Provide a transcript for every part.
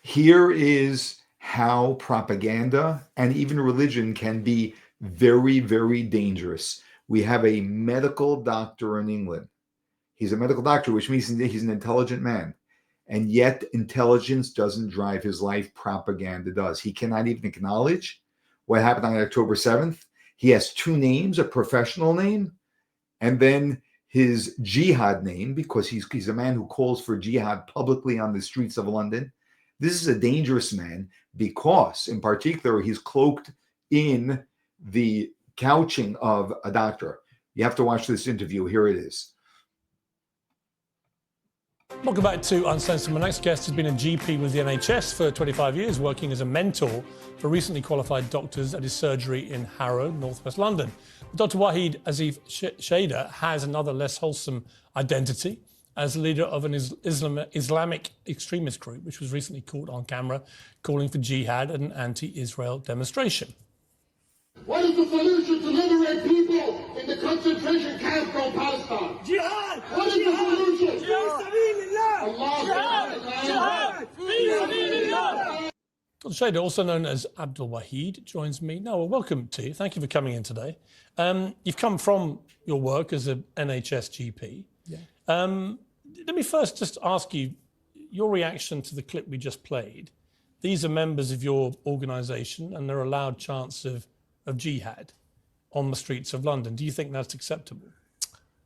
Here is how propaganda and even religion can be very, very dangerous. We have a medical doctor in England. He's a medical doctor, which means he's an intelligent man. And yet intelligence doesn't drive his life. Propaganda does. He cannot even acknowledge what happened on October 7th. He has two names, a professional name, and then his jihad name, because he's a man who calls for jihad publicly on the streets of London. This is a dangerous man because, in particular, he's cloaked in the couching of a doctor. You have to watch this interview. Here it is. Welcome back to Uncensored. My next guest has been a GP with the NHS for 25 years, working as a mentor for recently qualified doctors at his surgery in Harrow, northwest London. Dr. Waheed Azif Shader has another less wholesome identity as leader of an Islamic extremist group, which was recently caught on camera calling for jihad at an anti-Israel demonstration. What is the solution to liberate people in the concentration camp called Palestine? Jihad! What is the solution? Jihad! Dr. Shader, also known as Abdul Waheed, joins me now. Well, welcome to you. Thank you for coming in today. You've come from your work as an NHS GP. Yeah. Let me first just ask you your reaction to the clip we just played. These are members of your organisation and they're allowed chants of jihad on the streets of London. Do you think that's acceptable?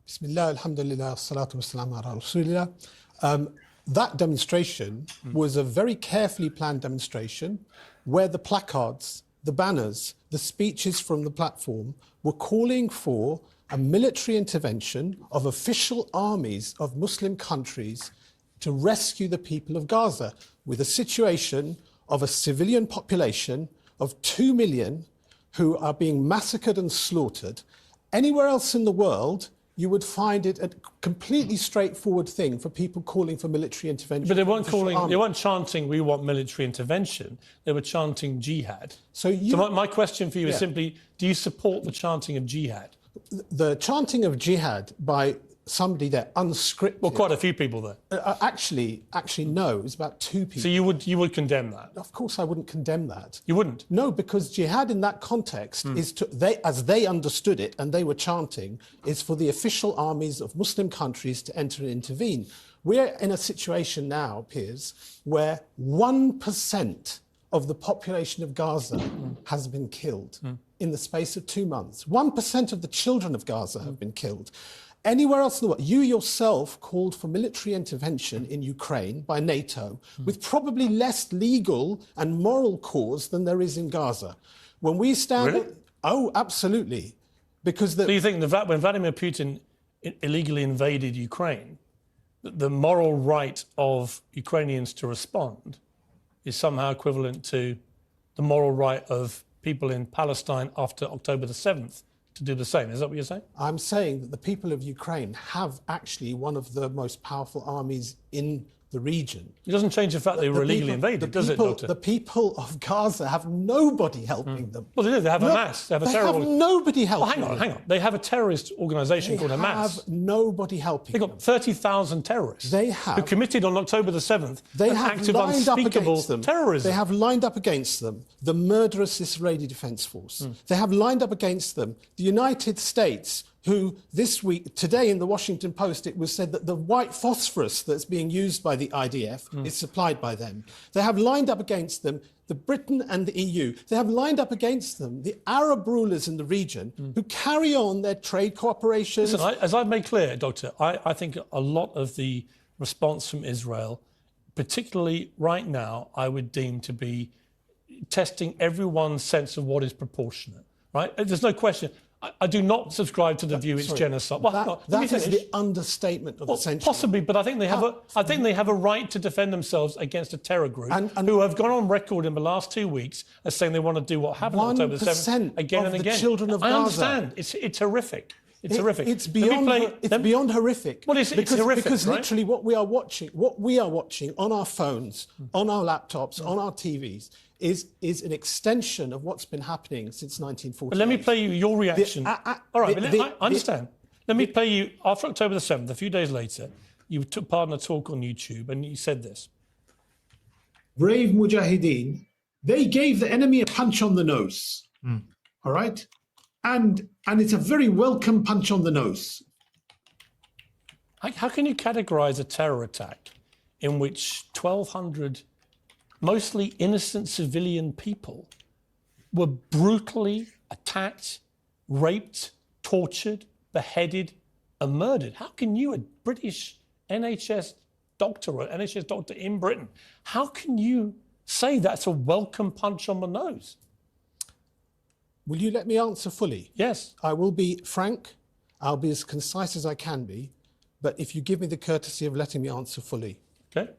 Bismillah, alhamdulillah, salatu wassalamu ala rasulillah. That demonstration was a very carefully planned demonstration where the placards, the banners, the speeches from the platform were calling for a military intervention of official armies of Muslim countries to rescue the people of Gaza, with a situation of a civilian population of 2 million who are being massacred and slaughtered. Anywhere else in the world, you would find it a completely straightforward thing for people calling for military intervention. But they weren't chanting, "We want military intervention." They were chanting jihad. So my question for you is simply, do you support the chanting of jihad? The chanting of jihad by somebody there, unscripted. Well, quite a few people there. Actually, no. It's about 2 people. So you would condemn that? Of course, I wouldn't condemn that. You wouldn't? No, because jihad in that context is as they understood it, and they were chanting, is for the official armies of Muslim countries to enter and intervene. We're in a situation now, Piers, where 1% of the population of Gaza has been killed in the space of 2 months. 1% of the children of Gaza have been killed. Anywhere else in the world, you yourself called for military intervention in Ukraine by NATO with probably less legal and moral cause than there is in Gaza. When we stand... Really? Oh, absolutely. Because So you think that when Vladimir Putin illegally invaded Ukraine, the moral right of Ukrainians to respond is somehow equivalent to the moral right of people in Palestine after October the 7th to do the same? Is that what you're saying? I'm saying that the people of Ukraine have actually one of the most powerful armies in the region. It doesn't change the fact they were illegally invaded, does it, Doctor? The people of Gaza have nobody helping them. Well, they do. They have Hamas. They have a terror. Have nobody helping them. Hang on. They have a terrorist organisation called Hamas. They have nobody helping them. They've got 30,000 terrorists who committed on October the 7th an act of unspeakable terrorism. They have lined up against them the murderous Israeli Defence Force. They have lined up against them the United States, who this week, today in the Washington Post, it was said that the white phosphorus that's being used by the IDF is supplied by them. They have lined up against them the Britain and the EU. They have lined up against them the Arab rulers in the region who carry on their trade cooperations. Listen, as I've made clear, Doctor, I think a lot of the response from Israel, particularly right now, I would deem to be testing everyone's sense of what is proportionate, right? There's no question. I do not subscribe to the view it's genocide. Well, that is the understatement of the century. Possibly, but I think they have a right to defend themselves against a terror group who have gone on record in the last 2 weeks as saying they want to do what happened on October the 7th again and again. Children of Gaza. I understand. It's horrific. It's horrific. It's beyond horrific. Well, it's horrific, because right? literally what we are watching on our phones, on our laptops, on our TVs, is an extension of what's been happening since 1948. But let me play you your reaction. All right, I understand. Let me play you, after October the 7th, a few days later, you took part in a talk on YouTube and you said this. brave mujahideen, they gave the enemy a punch on the nose. All right? And it's a very welcome punch on the nose. How can you categorize a terror attack in which 1,200 mostly innocent civilian people were brutally attacked, raped, tortured, beheaded, and murdered? How can you, a British NHS doctor or NHS doctor in Britain, how can you say that's a welcome punch on the nose? Will you let me answer fully? Yes. I will be frank. I'll be as concise as I can be. But if you give me the courtesy of letting me answer fully. Okay.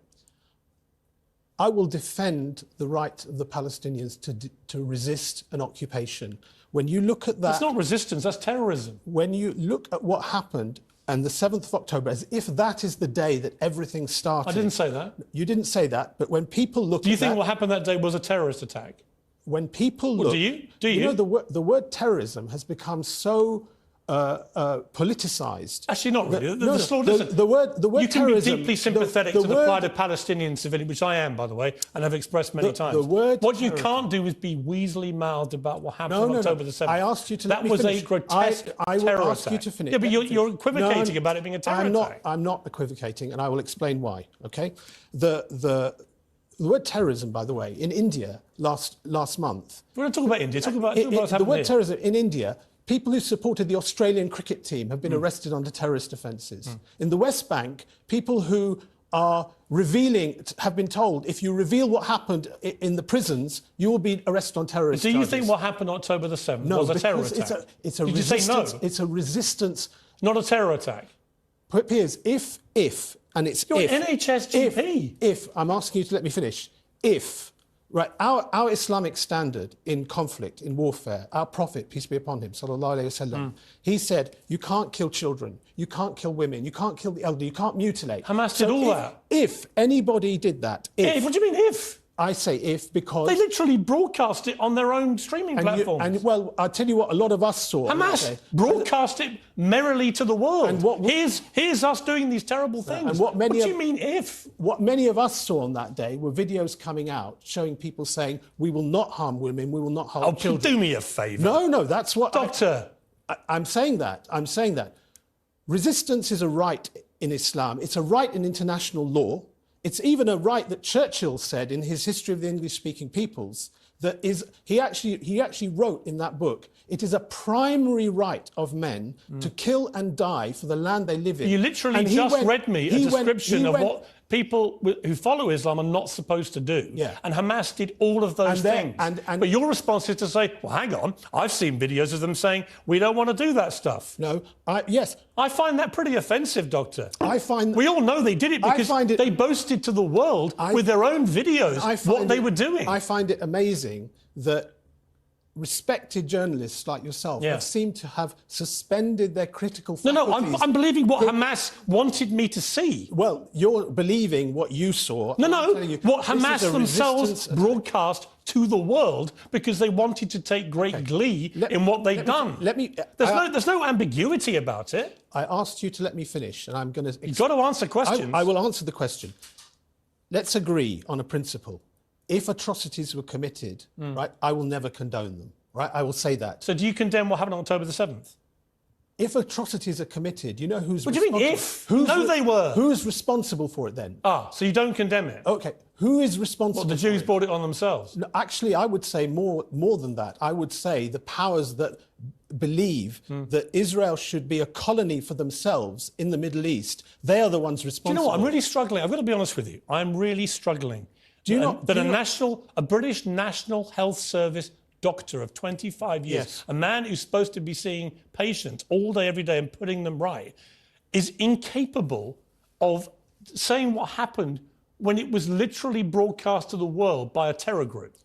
I will defend the right of the Palestinians to resist an occupation. When you look at that... That's not resistance, that's terrorism. When you look at what happened on the 7th of October, as if that is the day that everything started... I didn't say that. You didn't say that, but when people look at Do you think what happened that day was a terrorist attack? When people look... Do you? Do you? You know, the word terrorism has become so... politicized. Actually, not really. The word you can terrorism, be deeply sympathetic to the plight of Palestinian civilians, which I am, by the way, and have expressed many times. What you can't do is be weaselly-mouthed about what happened on October the 7th. I asked you to let me finish. That was a grotesque I will terror ask attack. you to finish. Yeah, but you're equivocating about it being a terror attack. I'm not equivocating, and I will explain why. Okay, the word terrorism, by the way, in India last month. We're going to talk about India. Talk about what's happened the word here. terrorism in India. People who supported the Australian cricket team have been arrested under terrorist offences. In the West Bank, people who are have been told, if you reveal what happened in the prisons, you will be arrested on terrorist charges. Do you think what happened on October the 7th was a terror attack? It's a Did resistance. You say no? It's a resistance. Not a terror attack. Piers, and it's You're an NHS GP. If I'm asking you to let me finish. If right, our Islamic standard in conflict, in warfare, our Prophet, peace be upon him, sallallahu alaihi wasallam, he said, you can't kill children, you can't kill women, you can't kill the elderly, you can't mutilate. Hamas did all that. If anybody did that, what do you mean if? I say if because... They literally broadcast it on their own streaming platforms. Well, I'll tell you what a lot of us saw. Hamas broadcast it merrily to the world. And here's us doing these terrible things. And what do you mean if? What many of us saw on that day were videos coming out showing people saying, we will not harm women, we will not harm children. Do me a favour. No, that's what... Doctor. I'm saying that. Resistance is a right in Islam. It's a right in international law. It's even a right that Churchill said in his History of the English-Speaking Peoples, that is, he actually wrote in that book, it is a primary right of men to kill and die for the land they live in. You literally read me a description of what people who follow Islam are not supposed to do. Yeah. And Hamas did all of those things. But your response is to say, well, hang on, I've seen videos of them saying, we don't want to do that stuff. No, yes. I find that pretty offensive, Doctor. We all know they did it because they boasted to the world with their own videos what they were doing. I find it amazing that respected journalists like yourself have seemed to have suspended their critical faculties. No, I'm believing what Hamas wanted me to see. Well, you're believing what you saw. What Hamas themselves broadcast to the world because they wanted to take great glee in what they'd done. There's no ambiguity about it. I asked you to let me finish, and I'm going to... You've got to answer questions. I will answer the question. Let's agree on a principle. If atrocities were committed, right, I will never condone them, right? I will say that. So do you condemn what happened on October the 7th? If atrocities are committed, you know who's responsible? What do you mean if? They were. Who's responsible for it then? So you don't condemn it? Okay. Who is responsible the Jews brought it on themselves? No, actually, I would say more than that. I would say the powers that believe that Israel should be a colony for themselves in the Middle East, they are the ones responsible. Do you know what? I'm really struggling. I've got to be honest with you. I'm really struggling. A British National Health Service doctor of 25 years, a man who's supposed to be seeing patients all day, every day and putting them right, is incapable of saying what happened when it was literally broadcast to the world by a terror group.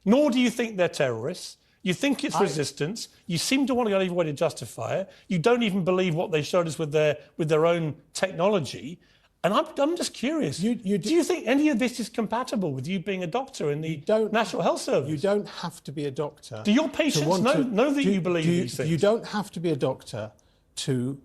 Nor do you think they're terrorists. You think it's resistance. You seem to want to go every way to justify it. You don't even believe what they showed us with their own technology. And I'm just curious, do you think any of this is compatible with you being a doctor in the National Health Service? You don't have to be a doctor. Do your patients know that you believe these things? You don't have to be a doctor to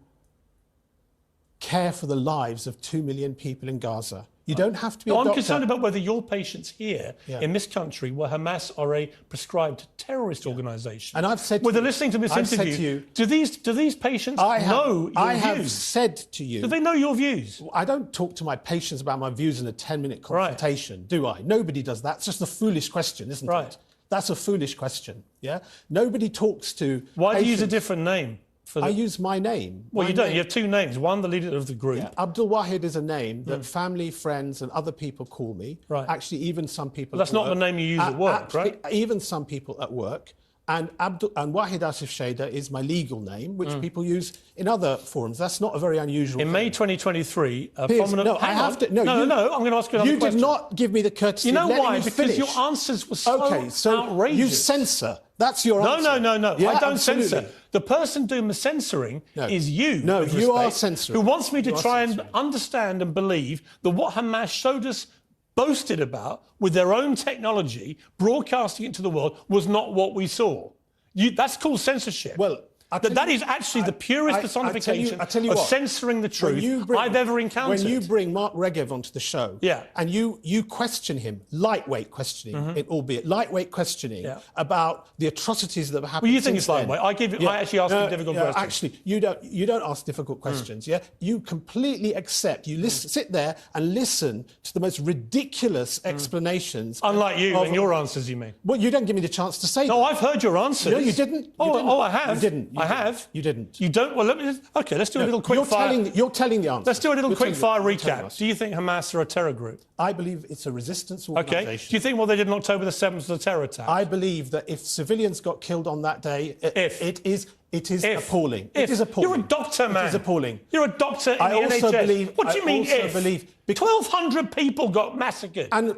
care for the lives of 2 million people in Gaza. You don't have to be No, a I'm doctor. concerned about whether your patients here in this country, where Hamas are a prescribed terrorist organisation. And I've said, they're listening to this interview, do these patients know your views? I have said to you. Do they know your views? I don't talk to my patients about my views in a 10-minute consultation, do I? Nobody does that. It's just a foolish question, isn't it? That's a foolish question. Yeah. Nobody talks to. Why do you use a different name? I use my name. Well, you don't. You have two names. One, the leader of the group. Yeah. Abdul Wahid is a name that family, friends, and other people call me. Right. Actually, even some people. But that's not the name you use at work, right? Even some people at work. And Wahid Asif Sheda is my legal name, which people use in other forums. That's not a very unusual In May 2023, a Piers, prominent... No, I have to... No, I'm going to ask you another question. You did not give me the courtesy You know of letting why? me Because finish. your answers were so outrageous. You censor. That's your answer. No. Yeah, I don't absolutely. censor. The person doing the censoring is you. No, with you respect, are censoring. Who wants me to try and understand and believe that what Hamas showed us, boasted about, with their own technology, broadcasting it to the world, was not what we saw. That's called censorship. Well, that is actually the purest personification of censoring the truth I've ever encountered. When you bring Mark Regev onto the show, and you question him, lightweight questioning, albeit lightweight questioning, about the atrocities that have happened. Well, you think it's lightweight? I actually ask you difficult questions. Actually, you don't ask difficult questions. Yeah, you completely accept. You sit there and listen to the most ridiculous explanations. Unlike you and your answers, you mean? Well, you don't give me the chance to say. No, I've heard your answers. No, you didn't. I have. You didn't. I have. You didn't. You don't? Well, let's do a little quick fire. You're telling the answer. Let's do a little quick fire recap. Do you think Hamas are a terror group? I believe it's a resistance organisation. Okay. Do you think what they did on October the 7th was a terror attack? I believe that if civilians got killed on that day, it is appalling. It is appalling. You're a doctor, man. It is appalling. You're a doctor in the NHS. What do you mean if? 1,200 people got massacred. And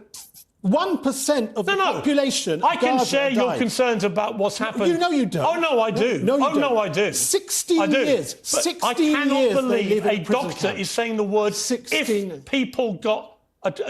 1% of the population. I can share your concerns about what's happened. You know you don't. Oh no, I do. No, I do. 16 years. 16 I cannot years believe a doctor is saying the word 16. if people got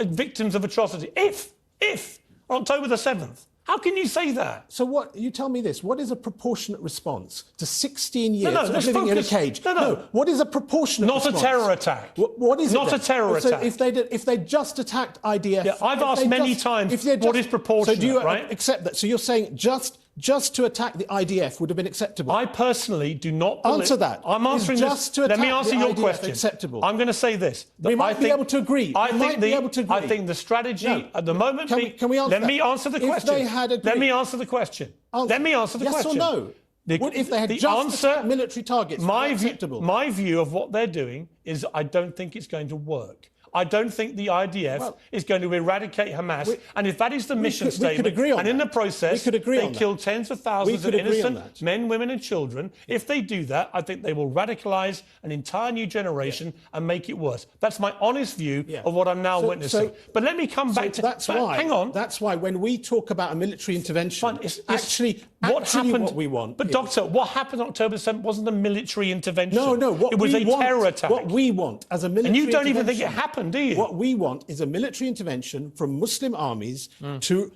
victims of atrocity. If on October the 7th. How can you say that? So what? You tell me this. What is a proportionate response to 16 years of living in a cage? No. What is a proportionate response? Not a terror attack. What is it? Not a terror attack. So if they just attacked IDF... Yeah, I've asked many times what is proportionate, so do you right? accept that? So you're saying just to attack the IDF would have been acceptable? I personally do not believe... Answer that. I'm answering this. Let me answer your IDF question. Acceptable? I'm going to say this. We might be able to agree. I think the strategy at the moment... Can we answer Let me answer the question. If they had agreed... Let me answer the question. Let me answer the question. Yes or no? If they had just attacked military targets, acceptable? My view of what they're doing is I don't think it's going to work. I don't think the IDF is going to eradicate Hamas. And if that is the mission statement, and in the process they kill tens of thousands of innocent men, women and children, if they do that, I think they will radicalise an entire new generation and make it worse. That's my honest view of what I'm now witnessing. But let me come back to... Hang on. That's why when we talk about a military intervention, what we want... But Doctor, what happened on October 7th wasn't a military intervention. No. It was a terror attack. What we want as a military intervention... And you don't even think it happened, do you? What we want is a military intervention from Muslim armies to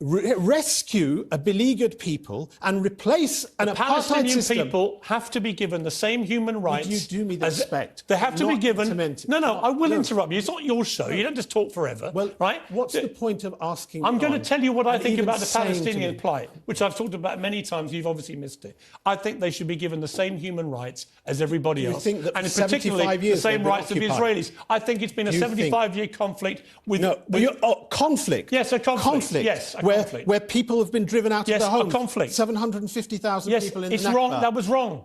rescue a beleaguered people and replace an apartheid Palestinian system. People have to be given the same human rights. Would you do me the respect? They have to be given... No, I will interrupt you. It's not your show. You don't just talk forever, right? What's the point of asking I'm going to tell you what I think about the Palestinian plight, which I've talked about many times. You've obviously missed it. I think they should be given the same human rights as everybody else. Think that and for particularly the same rights of the Israelis. I think it's been a 75-year conflict with... conflict? Yes, a conflict. Yes, a conflict. Where people have been driven out of their homes. A conflict. 750,000 people in the Nakba. Yes, it's wrong. That was wrong.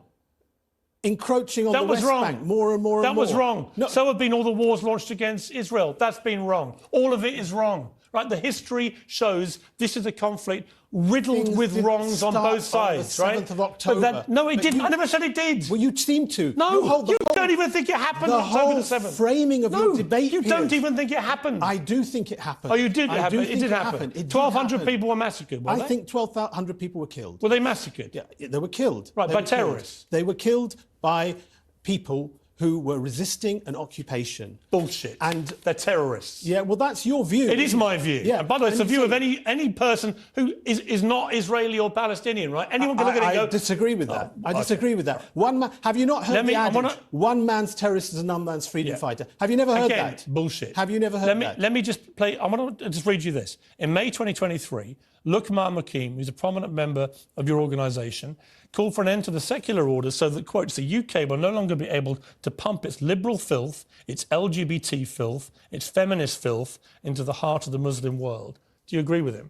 Encroaching on the West Bank more and more and more. That was wrong. No. So have been all the wars launched against Israel. That's been wrong. All of it is wrong. Right? The history shows this is a conflict riddled with wrongs on both sides, right? 7th of October. No, it didn't. I never said it did. Well, you seem to. No, you don't even think it happened on October the 7th. The whole framing of your debate, you don't even think it happened. I do think it happened. Oh, you did happen. It did happen. 1,200 people were massacred, weren't they? I think 1,200 people were killed. Were they massacred? Yeah, they were killed. Right, by terrorists? They were killed by people who were resisting an occupation. Bullshit. And they're terrorists. Yeah, well, that's your view. It is my view. Yeah. And by the way, it's the view of any person who is not Israeli or Palestinian, right? Anyone can look at it and go... I disagree with that. Oh, I disagree with that. One man, have you not heard the adage, one man's terrorist is another man's freedom fighter? Have you never heard that? Bullshit. Have you never heard that? Let me just play... I want to just read you this. In May 2023, Luqman Makim, who's a prominent member of your organisation, called for an end to the secular order so that, quotes, the UK will no longer be able to pump its liberal filth, its LGBT filth, its feminist filth into the heart of the Muslim world. Do you agree with him?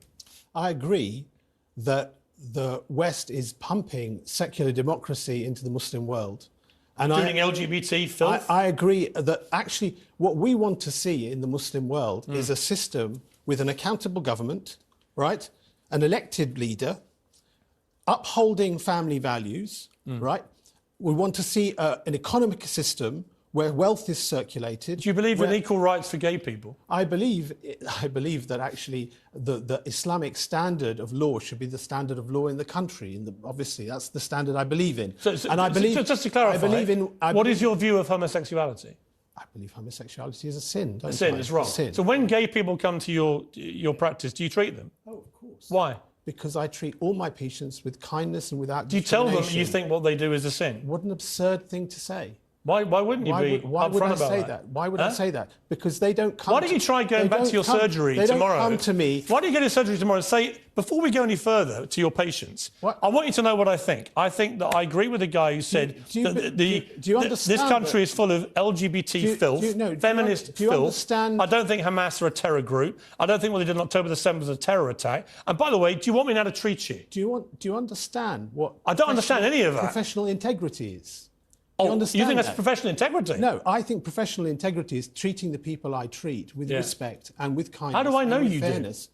I agree that the West is pumping secular democracy into the Muslim world. And including LGBT filth? I agree that actually what we want to see in the Muslim world is a system with an accountable government, right? An elected leader, upholding family values, right? We want to see an economic system where wealth is circulated. Do you believe in equal rights for gay people? I believe that actually the Islamic standard of law should be the standard of law in the country. Obviously, that's the standard I believe in. And I believe, just to clarify, what is your view of homosexuality? I believe homosexuality is a sin. A sin, it's wrong. So when gay people come to your practice, do you treat them? Oh, of course. Why? Because I treat all my patients with kindness and without discrimination. Do you tell them you think what they do is a sin? What an absurd thing to say. Why wouldn't you be upfront about that? Why would I say that? Because they don't come. Why don't you try going back to your surgery tomorrow? They don't come to me. Why don't you go to surgery tomorrow and say, before we go any further to your patients, I want you to know what I think. I think that I agree with the guy who said that this country is full of LGBT filth, feminist filth. I don't think Hamas are a terror group. I don't think what they did on October the 7th was a terror attack. And by the way, do you want me now to treat you? Do you understand what? I don't understand any of that. Professional integrity is. Oh, you think that's professional integrity? No, I think professional integrity is treating the people I treat with respect and with kindness. How do I know you fairness. Do?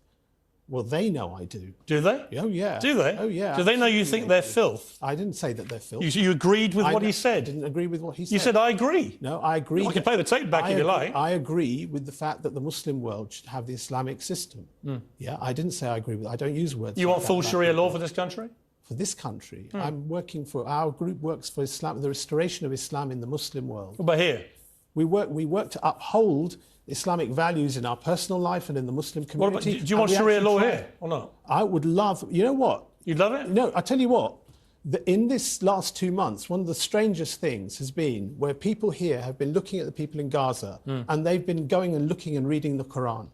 Well, they know I do. Do they? Oh, yeah. Do they? Oh, yeah. Do they know you think they're filth? I didn't say that they're filth. You agreed with what he said? I didn't agree with what he said. You said, I agree. No, I agree. I can play the tape back if you like. I agree with the fact that the Muslim world should have the Islamic system. Yeah, I didn't say I agree with it. I don't use words You want full Sharia law for this country? For this country. I'm working for, our group works for Islam, the restoration of Islam in the Muslim world. What about here? We work to uphold Islamic values in our personal life and in the Muslim community. Do you want Sharia law here or not? I would love, you know what? You'd love it? No, I tell you what. In this last 2 months, one of the strangest things has been where people here have been looking at the people in Gaza and they've been going and looking and reading the Quran.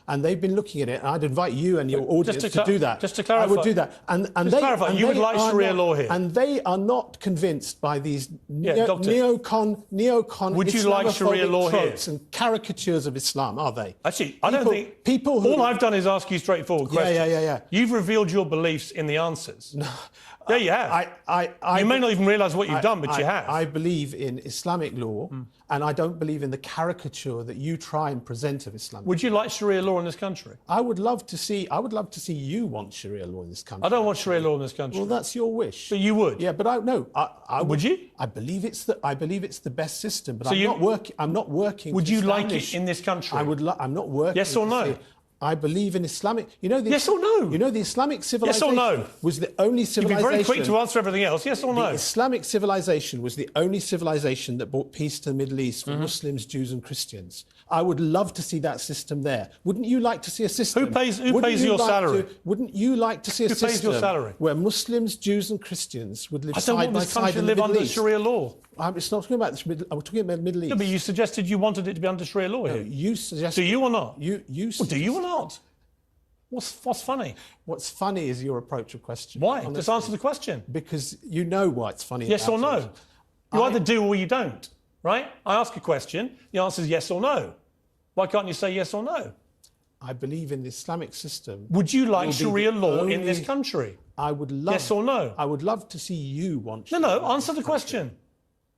And they've been looking at it, and I'd invite you and your audience to do that. Just to clarify. I would do that. And just clarify, you would like Sharia law here? And they are not convinced by these neocon would you like Sharia law here? And caricatures of Islam, are they? Actually, I don't think... All I've done is ask you straightforward questions. Yeah. You've revealed your beliefs in the answers. No. Yeah, you have. You may not even realise what you've done, but you have. I believe in Islamic law, and I don't believe in the caricature that you try and present of Islam. Would you like Sharia law in this country? I would love to see you want Sharia law in this country. I don't want Sharia law in this country. Well, that's your wish. But you would. Yeah, but would you? I believe it's the best system, but I'm not working. Would you like it in this country? I'm not working. Yes or no? I believe in Islamic. Yes or no? You know, the Islamic civilization. Yes or no? Was the only civilization. You'd be very quick to answer everything else. Yes or no? The Islamic civilization was the only civilization that brought peace to the Middle East for Muslims, Jews, and Christians. I would love to see that system there. Wouldn't you like to see a system? Who pays your salary? Wouldn't you like to see a system? Who pays your salary? Where Muslims, Jews, and Christians would live side by side? I don't want this country to live under Sharia law. It's not talking about this. I'm talking about the Middle East. No, but you suggested you wanted it to be under Sharia law here. No, you suggested. Do you or not? Do you or not? What's funny? What's funny is your approach of question. Why? Honestly. Just answer the question. Because you know why it's funny. Yes or no? You either do or you don't, right? I ask a question, the answer is yes or no. Why can't you say yes or no? I believe in the Islamic system. Would you like Sharia law in this country? I would love... Yes or no? I would love to see you want... No, answer the question.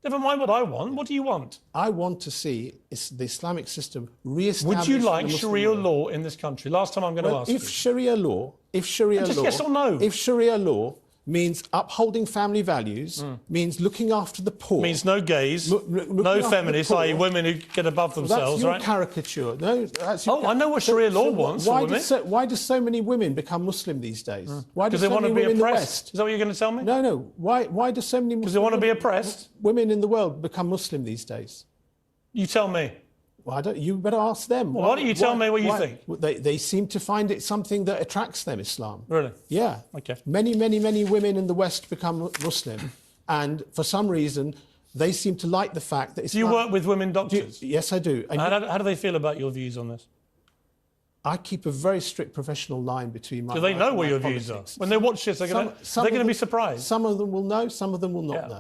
Never mind what I want. What do you want? I want to see the Islamic system re-established. Would you like Sharia law in this country? Last time I'm going to ask you. If Sharia law... Just yes or no? If Sharia law means upholding family values, means looking after the poor. Means no gays, looking no after feminists, the poor. i.e. women who get above themselves, That's your right? caricature. No, that's your I know what Sharia law wants for women. Why do so many women become Muslim these days? Why do Because they so want to many be women in the oppressed. West? Is that what you're going to tell me? No. Why do so many Because they want to be oppressed? women in the world become Muslim these days? You tell me. Well, you better ask them. Well, why don't you tell me what you think? They seem to find it something that attracts them, Islam. Really? Yeah. Okay. Many women in the West become Muslim. And for some reason, they seem to like the fact that Islam... Do you work with women doctors? Yes, I do. And How do they feel about your views on this? I keep a very strict professional line between my... Do they know what your politics. views are? When they watch this, they're going to be surprised. Some of them will know, some of them will not know.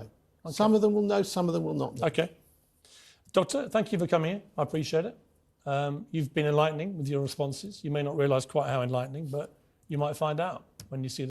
Okay. Some of them will know, some of them will not know. Okay. Doctor, thank you for coming in. I appreciate it. You've been enlightening with your responses. You may not realise quite how enlightening, but you might find out when you see